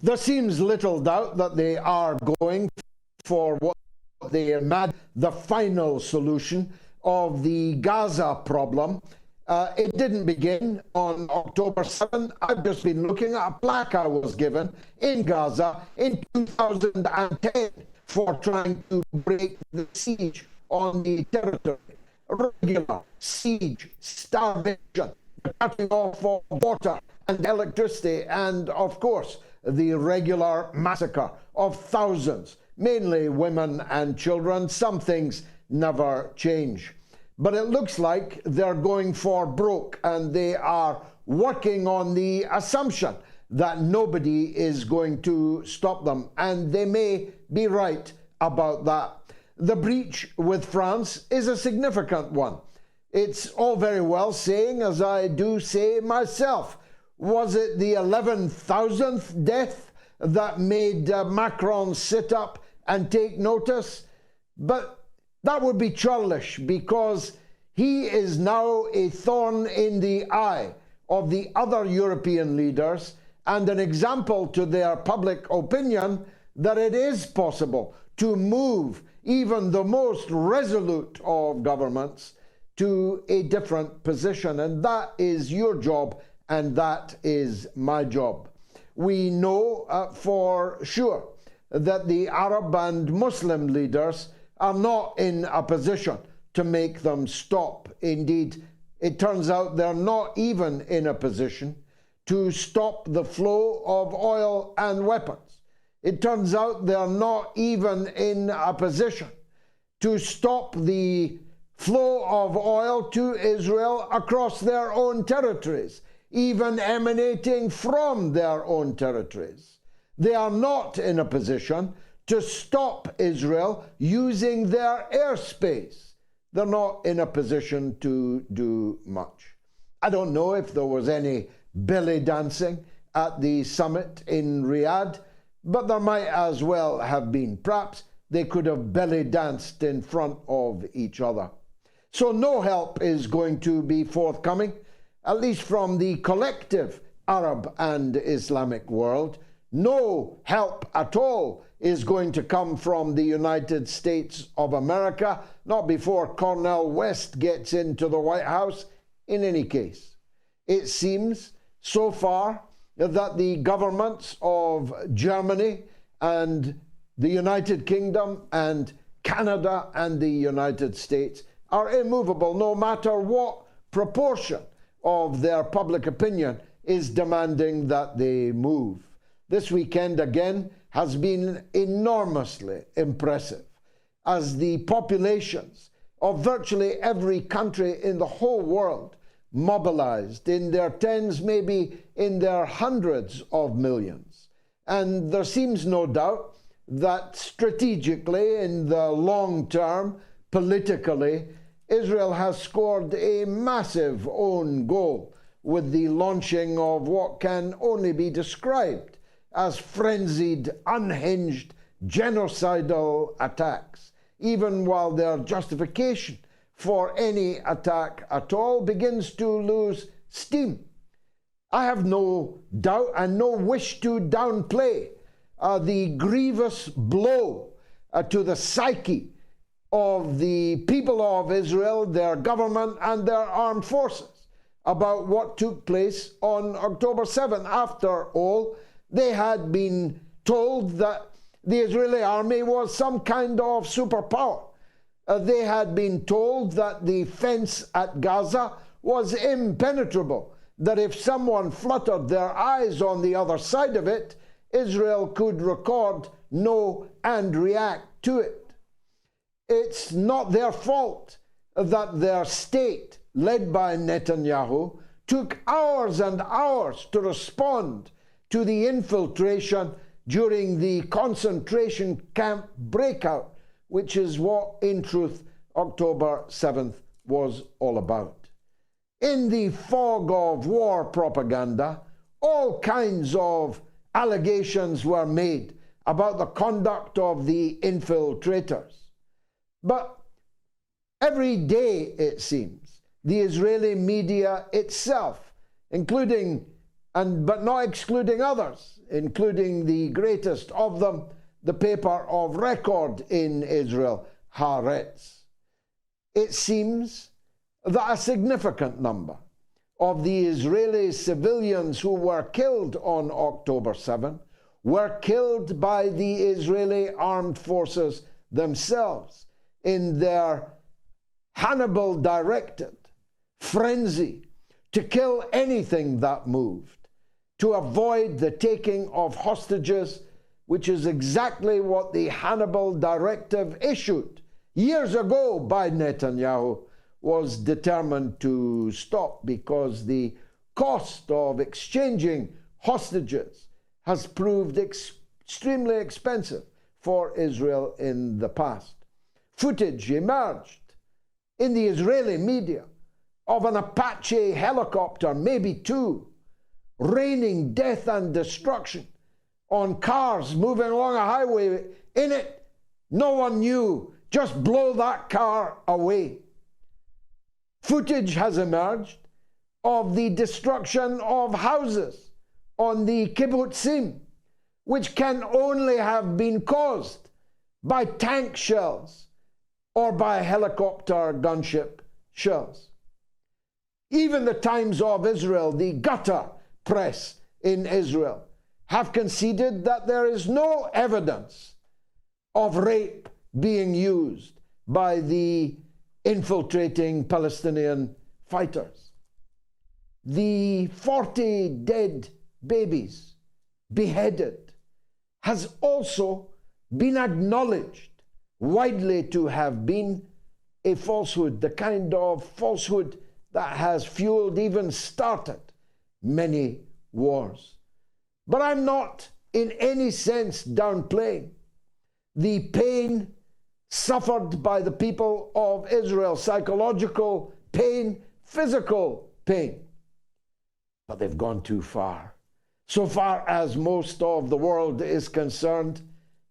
There seems little doubt that they are going for what they imagine the final solution of the Gaza problem. It didn't begin on October 7th. I've just been looking at a plaque I was given in Gaza in 2010 for trying to break the siege on the territory. Regular siege, starvation, cutting off of water and electricity, and of course the regular massacre of thousands, mainly women and children. Some things never change. But it looks like they're going for broke, and they are working on the assumption that nobody is going to stop them. And they may be right about that. The breach with France is a significant one. It's all very well saying, as I do say myself, was it the 11,000th death that made Macron sit up and take notice? But that would be churlish, because he is now a thorn in the eye of the other European leaders and an example to their public opinion that it is possible to move even the most resolute of governments to a different position. And that is your job, and that is my job. We know for sure that the Arab and Muslim leaders are not in a position to make them stop. Indeed, it turns out they're not even in a position to stop the flow of oil and weapons. It turns out they're not even in a position to stop the flow of oil to Israel across their own territories, even emanating from their own territories. They are not in a position to stop Israel using their airspace. They're not in a position to do much. I don't know if there was any belly dancing at the summit in Riyadh, but there might as well have been. Perhaps they could have belly danced in front of each other. So no help is going to be forthcoming, at least from the collective Arab and Islamic world. No help at all is going to come from the United States of America, not before Cornel West gets into the White House. In any case, it seems so far that the governments of Germany and the United Kingdom and Canada and the United States are immovable, no matter what proportion of their public opinion is demanding that they move. This weekend, again, has been enormously impressive, as the populations of virtually every country in the whole world mobilized in their tens, maybe in their hundreds of millions. And there seems no doubt that strategically, in the long term, politically, Israel has scored a massive own goal with the launching of what can only be described as frenzied, unhinged, genocidal attacks, even while their justification for any attack at all begins to lose steam. I have no doubt and no wish to downplay the grievous blow to the psyche of the people of Israel, their government and their armed forces about what took place on October 7th. After all, they had been told that the Israeli army was some kind of superpower. They had been told that the fence at Gaza was impenetrable, that if someone fluttered their eyes on the other side of it, Israel could record, know, and react to it. It's not their fault that their state, led by Netanyahu, took hours and hours to respond to the infiltration during the concentration camp breakout, which is what, in truth, October 7th was all about. In the fog of war propaganda, all kinds of allegations were made about the conduct of the infiltrators. But every day, it seems, the Israeli media itself, including but not excluding others, including the greatest of them, the paper of record in Israel, Haaretz. It seems that a significant number of the Israeli civilians who were killed on October 7 were killed by the Israeli armed forces themselves in their Hannibal-directed frenzy to kill anything that moved, to avoid the taking of hostages, which is exactly what the Hannibal directive issued years ago by Netanyahu was determined to stop, because the cost of exchanging hostages has proved extremely expensive for Israel in the past. Footage emerged in the Israeli media of an Apache helicopter, maybe two, raining death and destruction on cars moving along a highway. In it, no one knew, just blow that car away. Footage has emerged of the destruction of houses on the kibbutzim, which can only have been caused by tank shells or by helicopter gunship shells. Even the Times of Israel, the gutter press in Israel, have conceded that there is no evidence of rape being used by the infiltrating Palestinian fighters. The 40 dead babies beheaded has also been acknowledged widely to have been a falsehood, the kind of falsehood that has fueled, even started, many wars. But I'm not in any sense downplaying the pain suffered by the people of Israel, psychological pain, physical pain. But they've gone too far. So far as most of the world is concerned,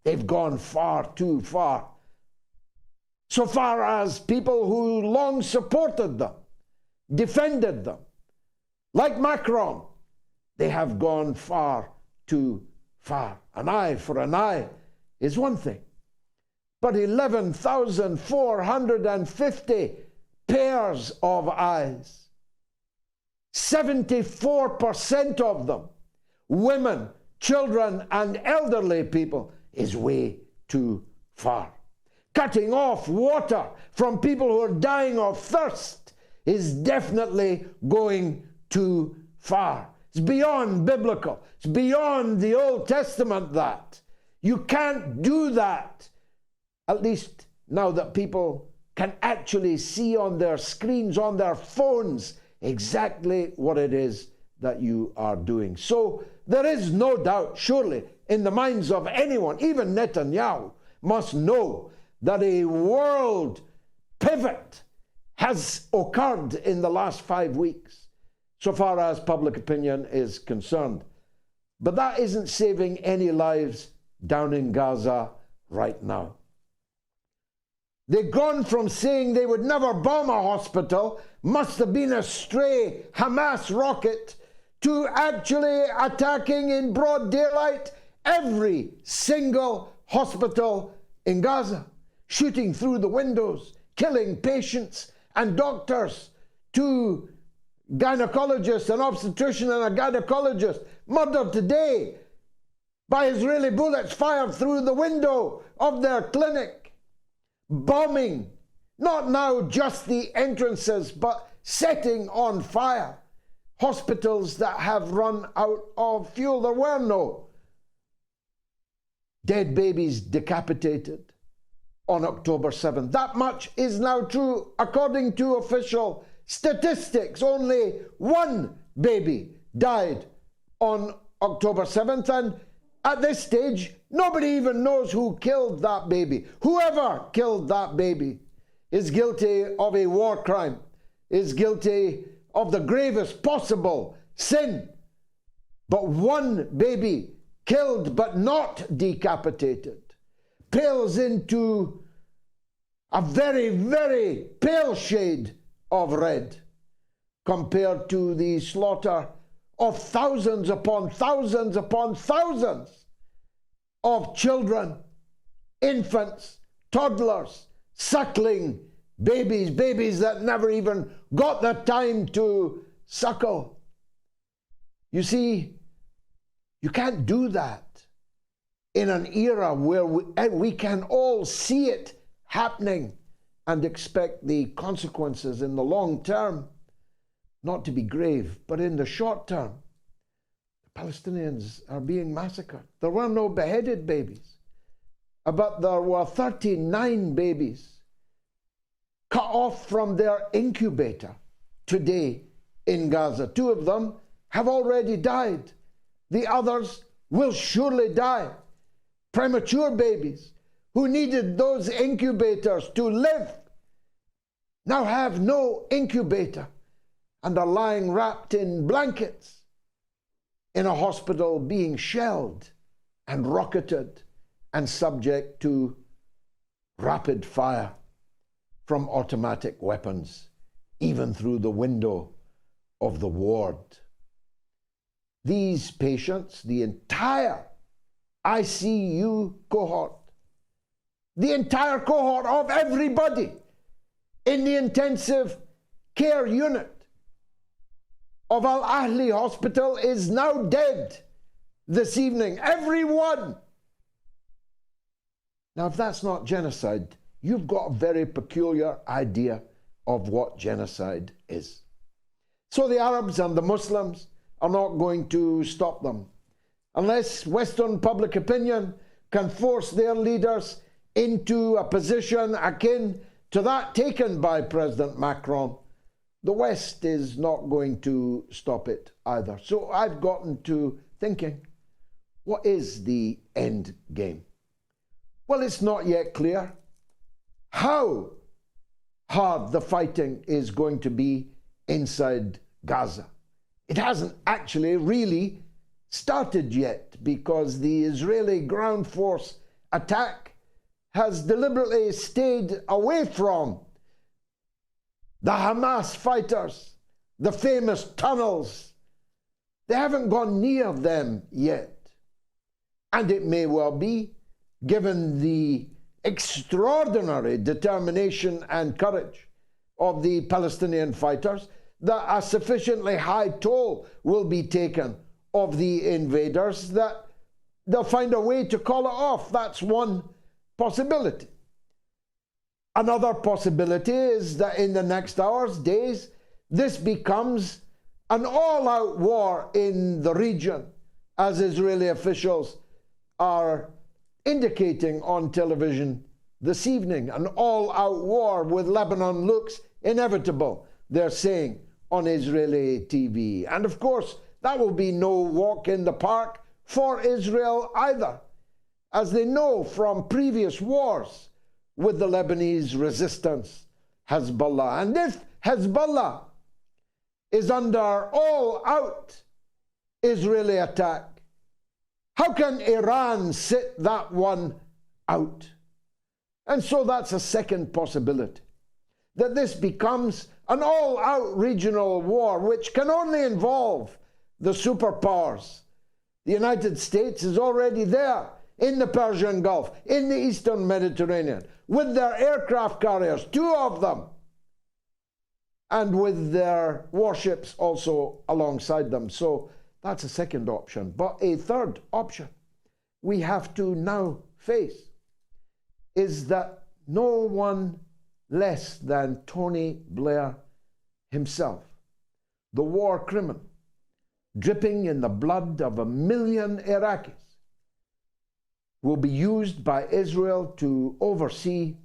they've gone far too far. So far as people who long supported them, defended them, like Macron, they have gone far too far. An eye for an eye is one thing, but 11,450 pairs of eyes, 74% of them women, children, and elderly people, is way too far. Cutting off water from people who are dying of thirst is definitely going too far. It's beyond biblical. It's beyond the Old Testament that. You can't do that. At least now that people can actually see on their screens, on their phones, exactly what it is that you are doing. So there is no doubt, surely, in the minds of anyone, even Netanyahu must know that a world pivot has occurred in the last 5 weeks, so far as public opinion is concerned. But that isn't saving any lives down in Gaza right now. They've gone from saying they would never bomb a hospital, must have been a stray Hamas rocket, to actually attacking in broad daylight every single hospital in Gaza, shooting through the windows, killing patients and doctors. 2 gynecologists, an obstetrician and a gynecologist, murdered today by Israeli bullets fired through the window of their clinic. Bombing, not now just the entrances, but setting on fire hospitals that have run out of fuel. There were no dead babies decapitated on October 7th. That much is now true according to official statistics. Only 1 baby died on October 7th, and at this stage, nobody even knows who killed that baby. Whoever killed that baby is guilty of a war crime, is guilty of the gravest possible sin. But 1 baby killed but not decapitated pales into a very, very pale shade of red compared to the slaughter of thousands upon thousands upon thousands of children, infants, toddlers, suckling babies, babies that never even got the time to suckle. You see, you can't do that in an era where we can all see it happening and expect the consequences in the long term not to be grave, but in the short term. The Palestinians are being massacred. There were no beheaded babies, but there were 39 babies cut off from their incubator today in Gaza. 2 of them have already died. The others will surely die. Premature babies who needed those incubators to live now have no incubator and are lying wrapped in blankets in a hospital being shelled and rocketed and subject to rapid fire from automatic weapons, even through the window of the ward. These patients, the entire ICU cohort, the entire cohort of everybody in the intensive care unit of Al Ahli Hospital is now dead this evening. Everyone. Now, if that's not genocide, you've got a very peculiar idea of what genocide is. So the Arabs and the Muslims are not going to stop them unless Western public opinion can force their leaders into a position akin to that taken by President Macron. The West is not going to stop it either. So I've gotten to thinking, what is the end game? Well, it's not yet clear how hard the fighting is going to be inside Gaza. It hasn't actually really started yet because the Israeli ground force attack has deliberately stayed away from the Hamas fighters, the famous tunnels. They haven't gone near them yet. And it may well be, given the extraordinary determination and courage of the Palestinian fighters, that a sufficiently high toll will be taken of the invaders that they'll find a way to call it off. That's one possibility. Another possibility is that in the next hours, days, this becomes an all-out war in the region, as Israeli officials are indicating on television this evening. An all-out war with Lebanon looks inevitable, they're saying on Israeli TV. And of course, that will be no walk in the park for Israel either, as they know from previous wars with the Lebanese resistance, Hezbollah. And if Hezbollah is under all-out Israeli attack, how can Iran sit that one out? And so that's a second possibility, that this becomes an all-out regional war, which can only involve the superpowers. The United States is already there in the Persian Gulf, in the Eastern Mediterranean, with their aircraft carriers, 2 of them, and with their warships also alongside them. So that's a second option. But a third option we have to now face is that no one less than Tony Blair himself, the war criminal, dripping in the blood of 1 million Iraqis, will be used by Israel to oversee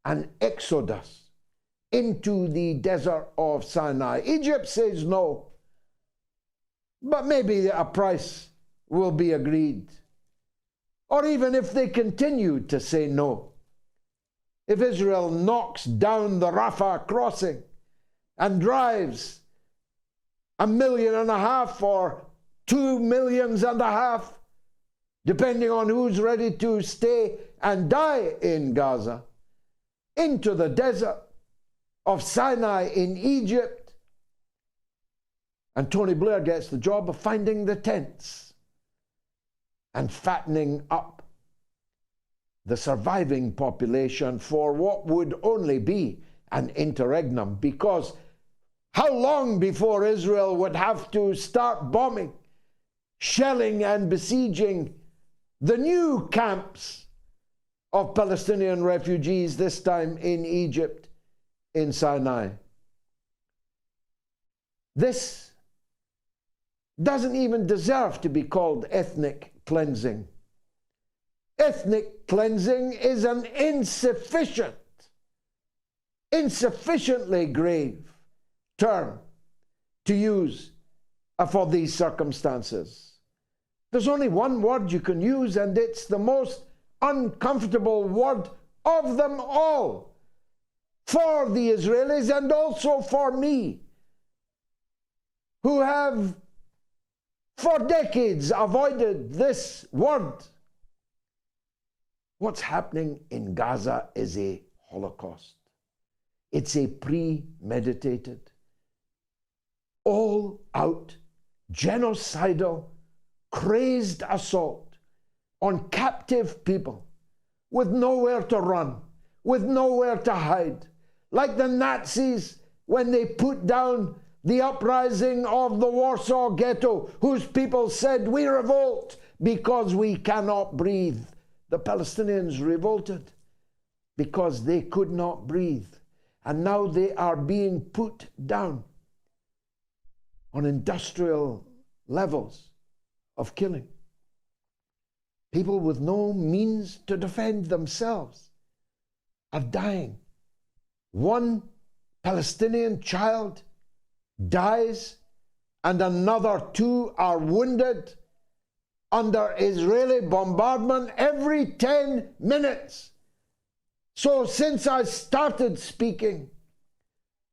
an exodus into the desert of Sinai. Egypt says no, but maybe a price will be agreed. Or even if they continue to say no, if Israel knocks down the Rafah crossing and drives 1.5 million or 2.5 million, depending on who's ready to stay and die in Gaza, into the desert of Sinai in Egypt, And Tony Blair gets the job of finding the tents and fattening up the surviving population for what would only be an interregnum, because how long before Israel would have to start bombing, shelling and besieging the new camps of Palestinian refugees, this time in Egypt, in Sinai? This doesn't even deserve to be called ethnic cleansing. Ethnic cleansing is an insufficiently grave term to use for these circumstances. There's only one word you can use, and it's the most uncomfortable word of them all for the Israelis and also for me, who have for decades avoided this word. What's happening in Gaza is a Holocaust. It's a premeditated, all-out, genocidal, crazed assault on captive people with nowhere to run, with nowhere to hide, like the Nazis when they put down the uprising of the Warsaw Ghetto, whose people said, "We revolt because we cannot breathe." The Palestinians revolted because they could not breathe. And now they are being put down on industrial levels of killing. People with no means to defend themselves are dying. One Palestinian child dies and another 2 are wounded under Israeli bombardment every 10 minutes. So since I started speaking,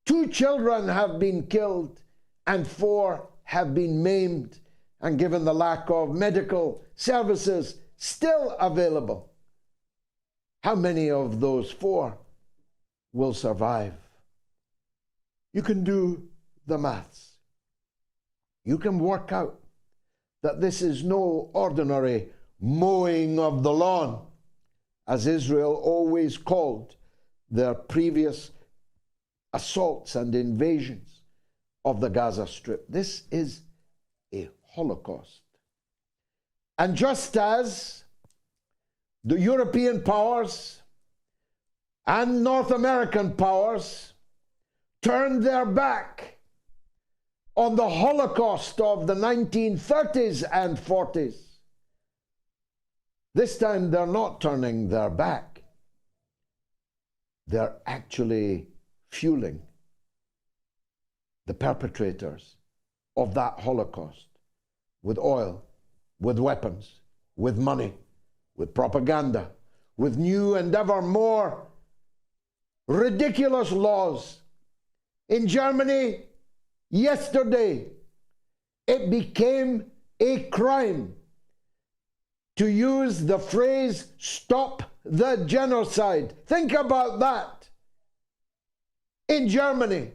2 children have been killed and 4 have been maimed, and given the lack of medical services still available, how many of those 4 will survive? You can do the maths. You can work out that this is no ordinary mowing of the lawn, as Israel always called their previous assaults and invasions of the Gaza Strip. This is a Holocaust. And just as the European powers and North American powers turned their back on the Holocaust of the 1930s and 40s, this time they're not turning their back. They're actually fueling the perpetrators of that Holocaust with oil, with weapons, with money, with propaganda, with new and ever more ridiculous laws. In Germany, yesterday, it became a crime to use the phrase "stop the genocide." Think about that. In Germany,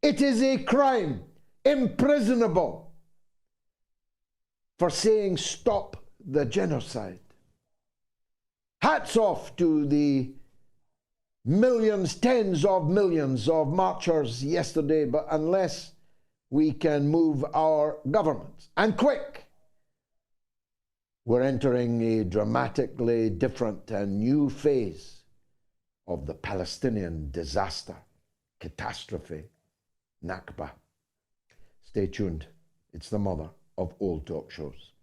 it is a crime, imprisonable, for saying "stop the genocide." Hats off to the millions, tens of millions of marchers yesterday, but unless we can move our governments, and quick, we're entering a dramatically different and new phase of the Palestinian disaster, catastrophe, Nakba. Stay tuned. It's the mother of all talk shows.